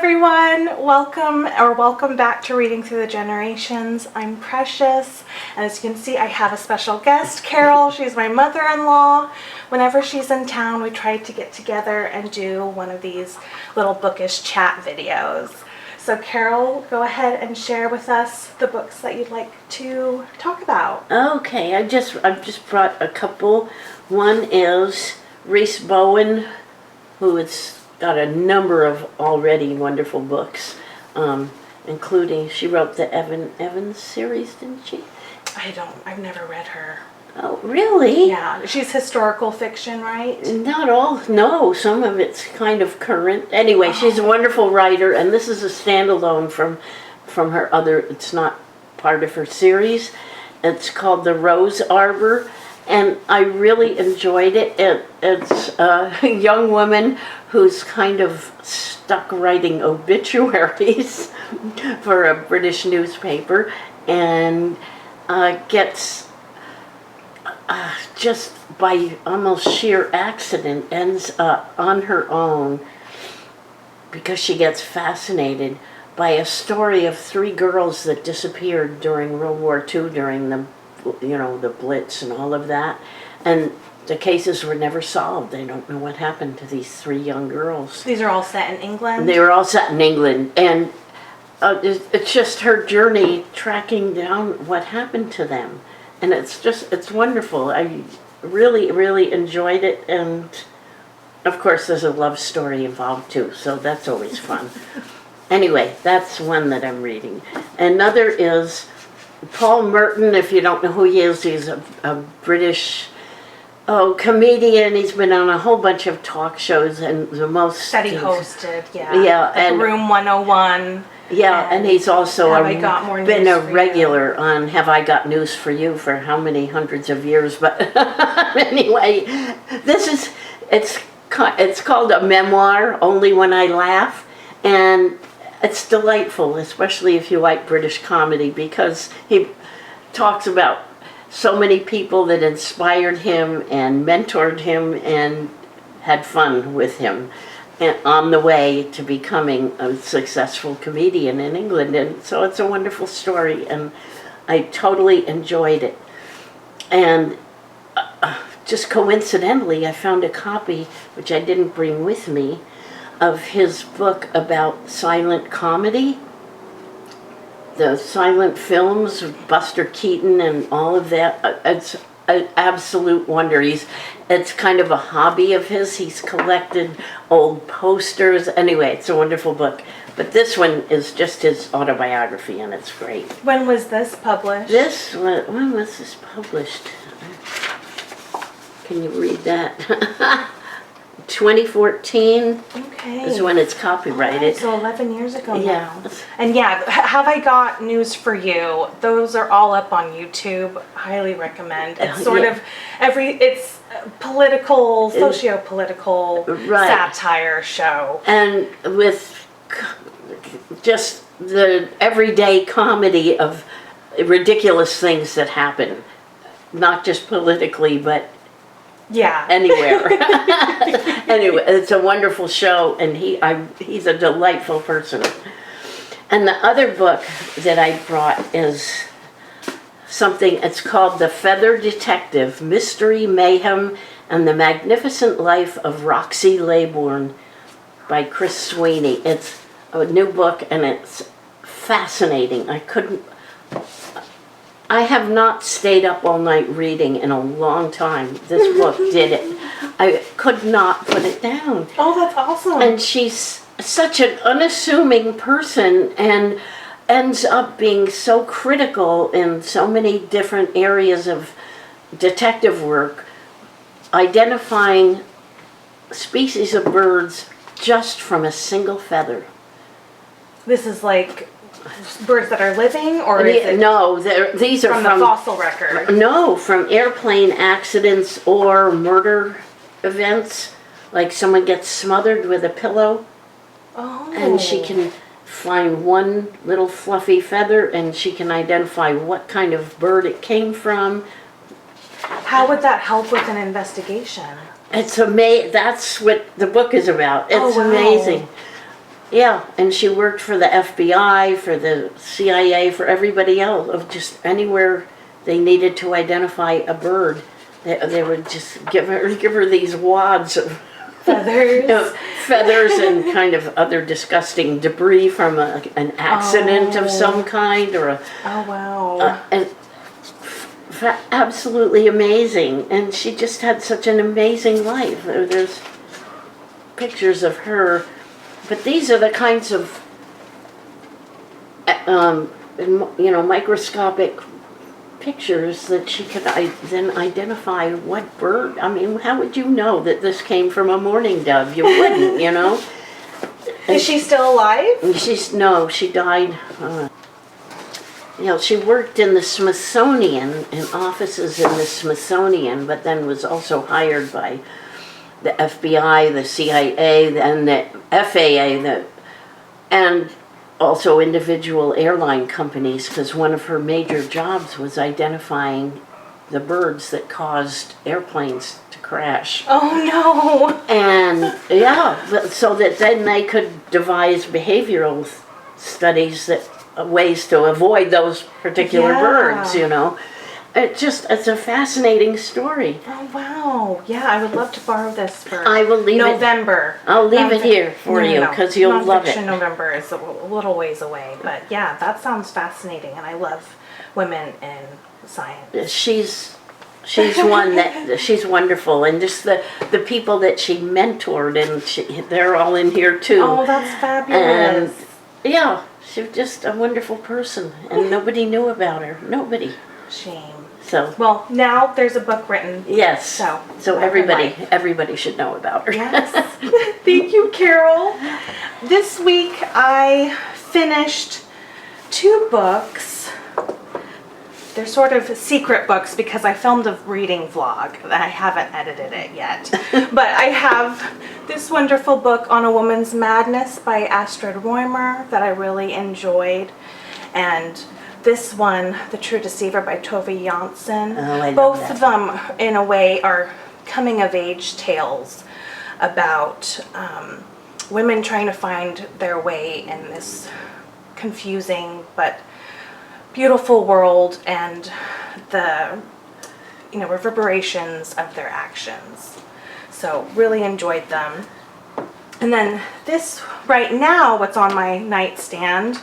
everyone, welcome back to Reading Through the Generations. I'm Precious, and as you can see I have a special guest, Carol. She's my mother-in-law. Whenever she's in town we try to get together and do one of these little bookish chat videos. So Carol, go ahead and share with us the books that you'd like to talk about. Okay, I've just brought a couple. One is Rhys Bowen, who has got a number of already wonderful books, including, she wrote the Evans series, didn't she? I've never read her. Oh, really? Yeah, she's historical fiction, right? Not all, no, some of it's kind of current. Anyway, she's a wonderful writer, and this is a standalone from her other, it's not part of her series. It's called The Rose Arbor, and I really enjoyed it. It's a young woman who's kind of stuck writing obituaries for a British newspaper, and gets just by almost sheer accident ends up on her own because she gets fascinated by a story of 3 girls that disappeared during World War II, during the Blitz and all of that, and the cases were never solved. They don't know what happened to these 3 young girls. These are all set in England? They were all set in England, and it's just her journey tracking down what happened to them. And it's wonderful. I really, really enjoyed it, and of course there's a love story involved too, so that's always fun. Anyway, that's one that I'm reading. Another is Paul Merton. If you don't know who he is, he's a British comedian. He's been on a whole bunch of talk shows, and the most that he hosted, yeah, like and Room 101. Yeah, and he's also been a regular you? On Have I Got News for You for how many hundreds of years. But anyway, it's called a memoir, Only When I Laugh, and it's delightful, especially if you like British comedy, because he talks about so many people that inspired him and mentored him and had fun with him and on the way to becoming a successful comedian in England. And so it's a wonderful story, and I totally enjoyed it. And just coincidentally, I found a copy, which I didn't bring with me, of his book about silent comedy, the silent films, Buster Keaton and all of that. It's an absolute wonder. It's kind of a hobby of his. He's collected old posters. Anyway, it's a wonderful book. But this one is just his autobiography, and it's great. When was this published? When was this published? Can you read that? 2014 is when it's copyrighted. Right, so 11 years ago yeah. now. And yeah, Have I Got News for You? Those are all up on YouTube. Highly recommend. It's sort of it's political, socio-political satire show. And with just the everyday comedy of ridiculous things that happen. Not just politically, but anywhere. Anyway, it's a wonderful show, and he's a delightful person. And the other book that I brought is something, it's called The Feather Detective, Mystery, Mayhem, and the Magnificent Life of Roxie Laybourne by Sweeney. It's a new book, and it's fascinating. I have not stayed up all night reading in a long time. This book did it. I could not put it down. Oh, that's awesome. And she's such an unassuming person and ends up being so critical in so many different areas of detective work, identifying species of birds just from a single feather. This is like birds that are living, or is it no, these are from the fossil record? No, from airplane accidents or murder events, like someone gets smothered with a pillow, and she can find one little fluffy feather, and she can identify what kind of bird it came from. How would that help with an investigation? It's amazing. That's what the book is about. It's amazing. Yeah, and she worked for the FBI, for the CIA, for everybody else, of just anywhere they needed to identify a bird. They would just give her these wads of Feathers. feathers and kind of other disgusting debris from an accident of some kind, or Oh, wow. absolutely amazing. And she just had such an amazing life. There's pictures of her, but these are the kinds of microscopic pictures that she could then identify what bird. I mean, how would you know that this came from a mourning dove? You wouldn't, Is she still alive? She died. She worked in the Smithsonian, in offices in the Smithsonian, but then was also hired by the FBI, the CIA, and the FAA, and also individual airline companies, because one of her major jobs was identifying the birds that caused airplanes to crash. Oh, no. And so that then they could devise behavioral studies, ways to avoid those particular birds, It's a fascinating story. Oh, wow. Yeah, I would love to borrow this for I will leave November. I'll leave it here for you, because you'll love it. November is a little ways away, but yeah, that sounds fascinating, and I love women in science. She's one that she's wonderful, and just the people that she mentored, and they're all in here too. Oh, that's fabulous. And she's just a wonderful person, and nobody knew about her. Nobody. Shame. So well, now there's a book written. Yes. So everybody should know about her. Yes. Thank you, Carol. This week I finished 2 books. They're sort of secret books because I filmed a reading vlog and I haven't edited it yet. But I have this wonderful book on a woman's madness by Astrid Roemer that I really enjoyed, and this one, The True Deceiver by Tove Jansson. Oh, I love Both that. of them, in a way, are coming-of-age tales about women trying to find their way in this confusing but beautiful world, and the reverberations of their actions. So really enjoyed them. And then this right now, what's on my nightstand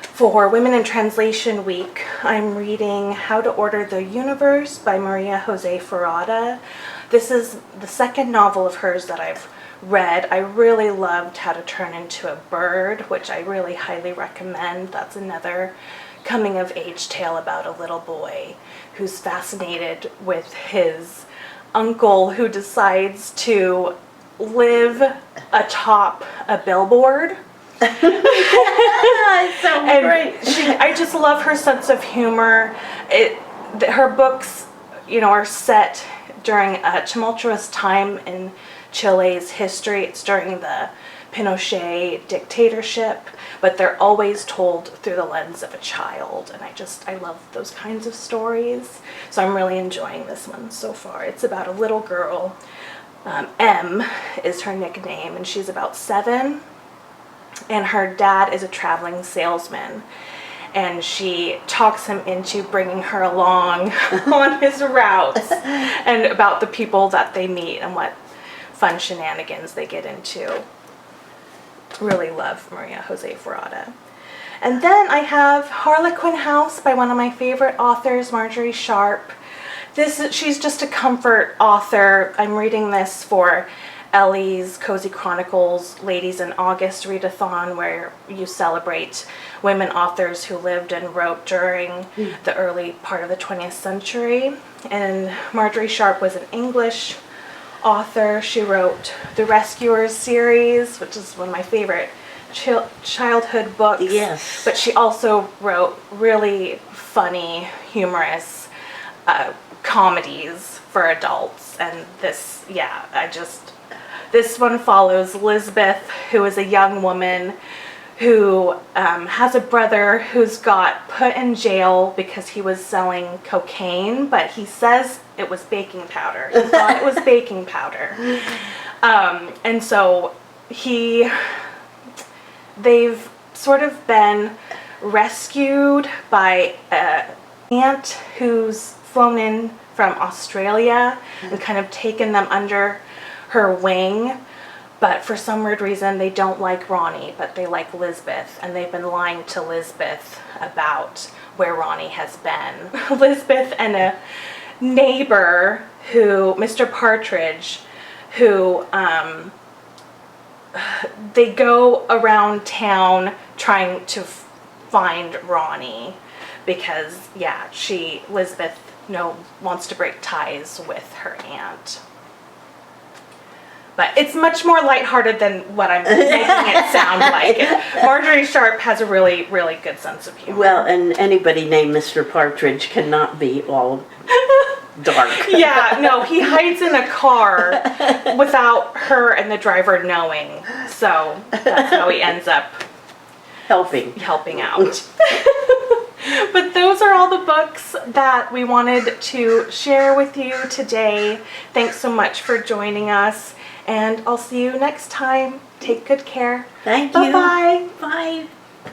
for Women in Translation Week, I'm reading How to Order the Universe by Maria Jose Ferrada. This is the second novel of hers that I've read. I really loved How to Turn into a Bird, which I really highly recommend. That's another coming-of-age tale about a little boy who's fascinated with his uncle who decides to live atop a billboard. It's so great. I just love her sense of humor. Her books, are set during a tumultuous time in Chile's history. It's during the Pinochet dictatorship, but they're always told through the lens of a child, and I love those kinds of stories. So I'm really enjoying this one so far. It's about a little girl. M is her nickname, and she's about 7. And her dad is a traveling salesman, and she talks him into bringing her along on his routes and about the people that they meet and what fun shenanigans they get into. Really love Maria Jose Ferrada. And then I have Harlequin House by one of my favorite authors, Margery Sharp. She's just a comfort author. I'm reading this for Ellie's Cozy Chronicles Ladies in August readathon, where you celebrate women authors who lived and wrote during the early part of the 20th century. And Margery Sharp was an English author. She wrote the Rescuers series, which is one of my favorite childhood books. Yes. But she also wrote really funny, humorous comedies for adults. And this one follows Lisbeth, who is a young woman who has a brother who's got put in jail because he was selling cocaine, but he says it was baking powder. He thought it was baking powder. And so he they've sort of been rescued by an aunt who's flown in from Australia and kind of taken them under her wing. But for some weird reason, they don't like Ronnie, but they like Lisbeth. And they've been lying to Lisbeth about where Ronnie has been. Lisbeth and a neighbor who, Mr. Partridge, who they go around town trying to find Ronnie because, yeah, Lisbeth, wants to break ties with her aunt. But it's much more lighthearted than what I'm making it sound like. Margery Sharp has a really, really good sense of humor. Well, and anybody named Mr. Partridge cannot be all dark. Yeah, no, he hides in a car without her and the driver knowing. So that's how he ends up helping out. But those are all the books that we wanted to share with you today. Thanks so much for joining us. And I'll see you next time. Take good care. Thank you. Bye-bye. Bye.